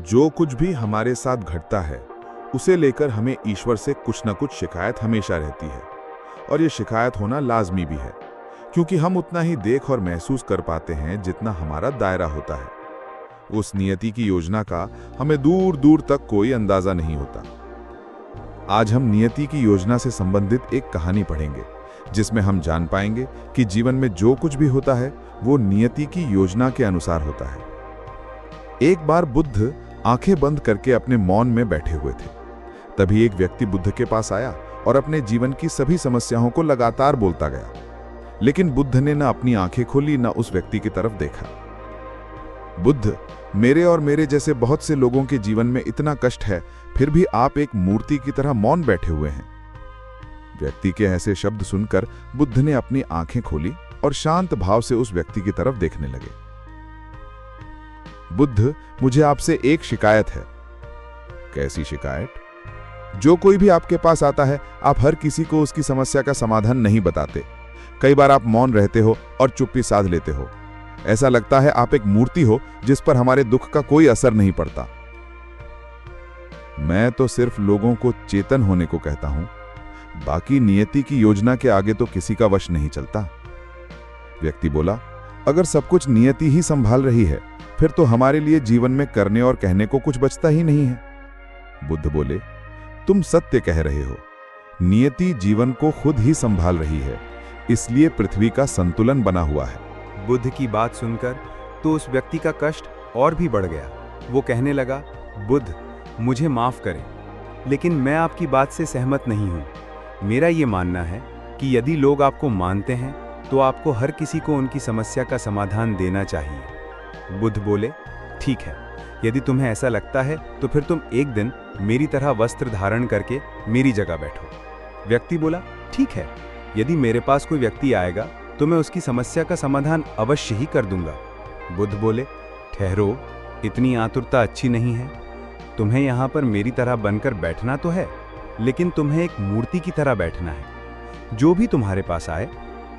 जो कुछ भी हमारे साथ घटता है उसे लेकर हमें ईश्वर से कुछ न कुछ शिकायत हमेशा रहती है, और ये शिकायत होना लाजमी भी है, क्योंकि हम उतना ही देख और महसूस कर पाते हैं जितना हमारा दायरा होता है। उस नियति की योजना का हमें दूर दूर तक कोई अंदाजा नहीं होता। आज हम नियति की योजना से संबंधित एक कहानी पढ़ेंगे, जिसमें हम जान पाएंगे कि जीवन में जो कुछ भी होता है वो नियति की योजना के अनुसार होता है। एक बार बुद्ध आंखें बंद करके अपने मौन में बैठे हुए थे। तभी एक व्यक्ति बुद्ध के पास आया और अपने जीवन की सभी समस्याओं को लगातार बोलता गया, लेकिन बुद्ध ने न अपनी आंखें खोली न उस व्यक्ति की तरफ देखा। बुद्ध, मेरे और मेरे जैसे बहुत से लोगों के जीवन में इतना कष्ट है, फिर भी आप एक मूर्ति की तरह मौन बैठे हुए हैं। व्यक्ति के ऐसे शब्द सुनकर बुद्ध ने अपनी आंखें खोली और शांत भाव से उस व्यक्ति की तरफ देखने लगे। बुद्ध, मुझे आपसे एक शिकायत है। कैसी शिकायत? जो कोई भी आपके पास आता है, आप हर किसी को उसकी समस्या का समाधान नहीं बताते। कई बार आप मौन रहते हो और चुप्पी साध लेते हो। ऐसा लगता है आप एक मूर्ति हो जिस पर हमारे दुख का कोई असर नहीं पड़ता। मैं तो सिर्फ लोगों को चेतन होने को कहता हूं, बाकी नियति की योजना के आगे तो किसी का वश नहीं चलता। व्यक्ति बोला, अगर सब कुछ नियति ही संभाल रही है, फिर तो हमारे लिए जीवन में करने और कहने को कुछ बचता ही नहीं है। बुद्ध बोले, तुम सत्य कह रहे हो। नियति जीवन को खुद ही संभाल रही है, इसलिए पृथ्वी का संतुलन बना हुआ है। बुद्ध की बात सुनकर तो उस व्यक्ति का कष्ट और भी बढ़ गया। वो कहने लगा, बुद्ध, मुझे माफ करें, लेकिन मैं आपकी बात से सहमत नहीं हूँ। मेरा ये मानना है कि यदि लोग आपको मानते हैं तो आपको हर किसी को उनकी समस्या का समाधान देना चाहिए। बुद्ध बोले, ठीक है, यदि तुम्हें ऐसा लगता है तो फिर तुम एक दिन मेरी तरह वस्त्र धारण करके मेरी जगह बैठो। व्यक्ति बोला, ठीक है, यदि मेरे पास कोई व्यक्ति आएगा तो मैं उसकी समस्या का समाधान अवश्य ही कर दूंगा। बुद्ध बोले, ठहरो, इतनी आतुरता अच्छी नहीं है। तुम्हें यहाँ पर मेरी तरह बनकर बैठना तो है, लेकिन तुम्हें एक मूर्ति की तरह बैठना है। जो भी तुम्हारे पास आए,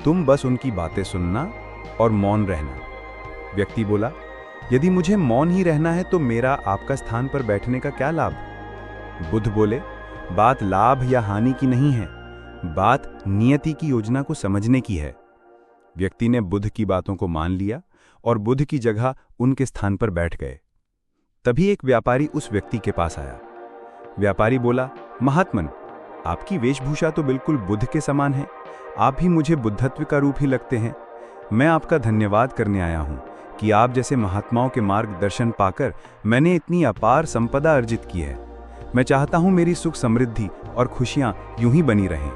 तुम बस उनकी बातें सुनना और मौन रहना। व्यक्ति बोला, यदि मुझे मौन ही रहना है तो मेरा आपका स्थान पर बैठने का क्या लाभ? बुद्ध बोले, बात लाभ या हानि की नहीं है, बात नियति की योजना को समझने की है। व्यक्ति ने बुद्ध की बातों को मान लिया और बुद्ध की जगह उनके स्थान पर बैठ गए। तभी एक व्यापारी उस व्यक्ति के पास आया। व्यापारी बोला, महात्मन, आपकी वेशभूषा तो बिल्कुल बुद्ध के समान है। आप भी मुझे बुद्धत्व का रूप ही लगते हैं। मैं आपका धन्यवाद करने आया हूं कि आप जैसे महात्माओं के मार्गदर्शन पाकर मैंने इतनी अपार संपदा अर्जित की है। मैं चाहता हूं मेरी सुख समृद्धि और खुशियां यूं ही बनी रहें।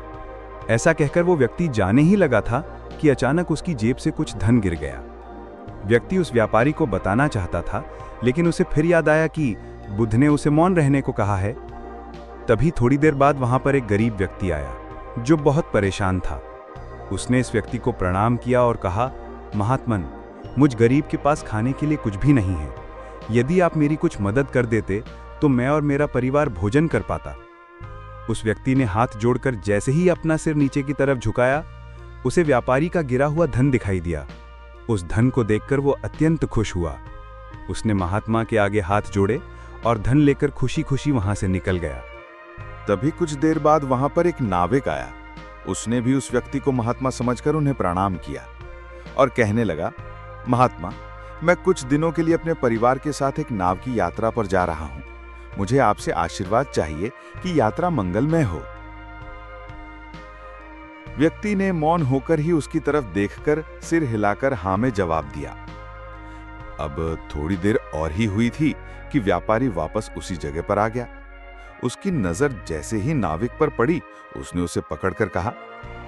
ऐसा कहकर वो व्यक्ति जाने ही लगा था कि अचानक उसकी जेब से कुछ धन गिर गया। व्यक्ति उस व्यापारी को बताना चाहता था, लेकिन उसे फिर याद आया कि बुद्ध ने उसे मौन रहने को कहा है। तभी थोड़ी देर बाद वहां पर एक गरीब व्यक्ति आया जो बहुत परेशान था। उसने इस व्यक्ति को प्रणाम किया और कहा, महात्मन, मुझ गरीब के पास खाने के लिए कुछ भी नहीं है। यदि आप मेरी कुछ मदद कर देते तो मैं और मेरा परिवार भोजन कर पाता। उस व्यक्ति ने हाथ जोड़कर जैसे ही अपना सिर नीचे की तरफ झुकाया, उसे व्यापारी का गिरा हुआ धन दिखाई दिया। उस धन को देखकर वो अत्यंत खुश हुआ। उसने महात्मा के आगे हाथ जोड़े और धन लेकर खुशी खुशी वहां से निकल गया। तभी कुछ देर बाद वहां पर एक नाविक आया। उसने भी उस व्यक्ति को महात्मा समझकर उन्हें प्रणाम किया और कहने लगा, महात्मा, मैं कुछ दिनों के लिए अपने परिवार के साथ एक नाव की यात्रा पर जा रहा हूं। मुझे आपसे आशीर्वाद चाहिए कि यात्रा मंगलमय हो। व्यक्ति ने मौन होकर ही उसकी तरफ देखकर सिर हिलाकर हाँ में जवाब दिया। अब थोड़ी देर और ही हुई थी कि व्यापारी वापस उसी जगह पर आ गया। उसकी नजर जैसे ही नाविक पर पड़ी, उसने उसे पकड़कर कहा,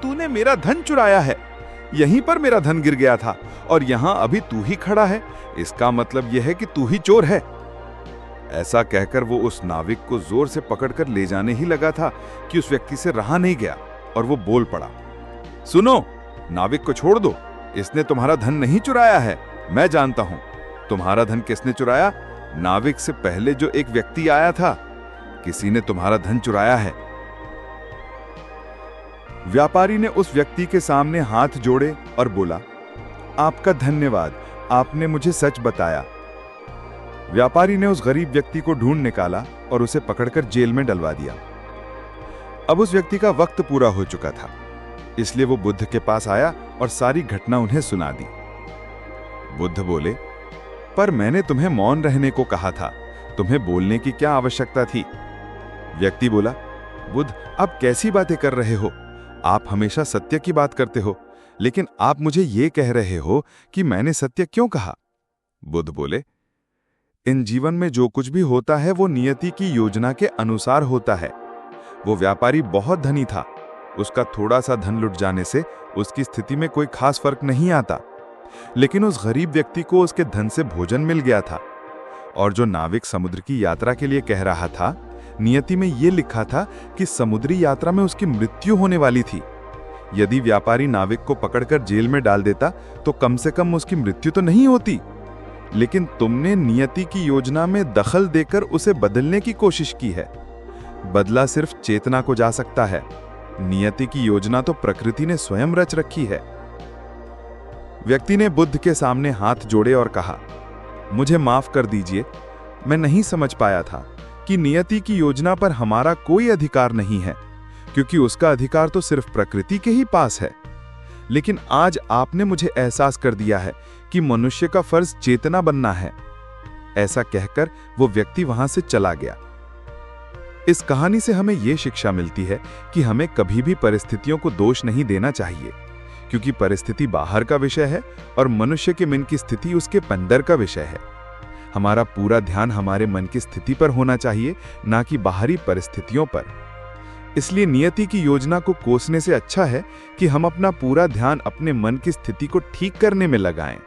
तूने मेरा धन चुराया है। यहीं पर मेरा धन गिर गया था और यहां अभी तू ही खड़ा है। इसका मतलब यह है कि तू ही चोर है। ऐसा कहकर वो उस नाविक को जोर से पकड़कर ले जाने ही लगा था कि उस व्यक्ति से रहा नहीं गया और वो बोल पड़ा, सुनो, नाविक को छोड़ दो। इसने तुम्हारा धन नहीं चुराया है। मैं जानता हूं तुम्हारा धन किसने चुराया। नाविक से पहले जो एक व्यक्ति आया था, किसी ने तुम्हारा धन चुराया है। व्यापारी ने उस व्यक्ति के सामने हाथ जोड़े और बोला, आपका धन्यवाद, आपने मुझे सच बताया। व्यापारी ने उस गरीब व्यक्ति को ढूंढ निकाला और उसे पकड़कर जेल में डलवा दिया। अब उस व्यक्ति का वक्त पूरा हो चुका था, इसलिए वो बुद्ध के पास आया और सारी घटना उन्हें सुना दी। बुद्ध बोले, पर मैंने तुम्हें मौन रहने को कहा था, तुम्हें बोलने की क्या आवश्यकता थी? व्यक्ति बोला, बुद्ध, आप कैसी बातें कर रहे हो? आप हमेशा सत्य की बात करते हो, लेकिन आप मुझे ये कह रहे हो कि मैंने सत्य क्यों कहा? बुद्ध बोले, इन जीवन में जो कुछ भी होता है वो नियति की योजना के अनुसार होता है। वो व्यापारी बहुत धनी था, उसका थोड़ा सा धन लुट जाने से उसकी स्थिति में कोई खास फर्क नहीं आता, लेकिन उस गरीब व्यक्ति को उसके धन से भोजन मिल गया था। और जो नाविक समुद्र की यात्रा के लिए कह रहा था, नियति में यह लिखा था कि समुद्री यात्रा में उसकी मृत्यु होने वाली थी। यदि व्यापारी नाविक को पकड़कर जेल में डाल देता तो कम से कम उसकी मृत्यु तो नहीं होती, लेकिन तुमने नियति की योजना में दखल देकर उसे बदलने की कोशिश की है। बदला सिर्फ चेतना को जा सकता है, नियति की योजना तो प्रकृति ने स्वयं रच रखी है। व्यक्ति ने बुद्ध के सामने हाथ जोड़े और कहा, मुझे माफ कर दीजिए, मैं नहीं समझ पाया था कि नियति की योजना पर हमारा कोई अधिकार नहीं है, क्योंकि उसका अधिकार तो सिर्फ प्रकृति के ही पास है। लेकिन आज आपने मुझे एहसास कर दिया है कि मनुष्य का फर्ज चेतना बनना है। ऐसा कहकर वो व्यक्ति वहां से चला गया। इस कहानी से हमें यह शिक्षा मिलती है कि हमें कभी भी परिस्थितियों को दोष नहीं देना चाहिए, क्योंकि परिस्थिति बाहर का विषय है और मनुष्य के मन की स्थिति उसके अंदर का विषय है। हमारा पूरा ध्यान हमारे मन की स्थिति पर होना चाहिए, ना कि बाहरी परिस्थितियों पर। इसलिए नियति की योजना को कोसने से अच्छा है कि हम अपना पूरा ध्यान अपने मन की स्थिति को ठीक करने में लगाएं।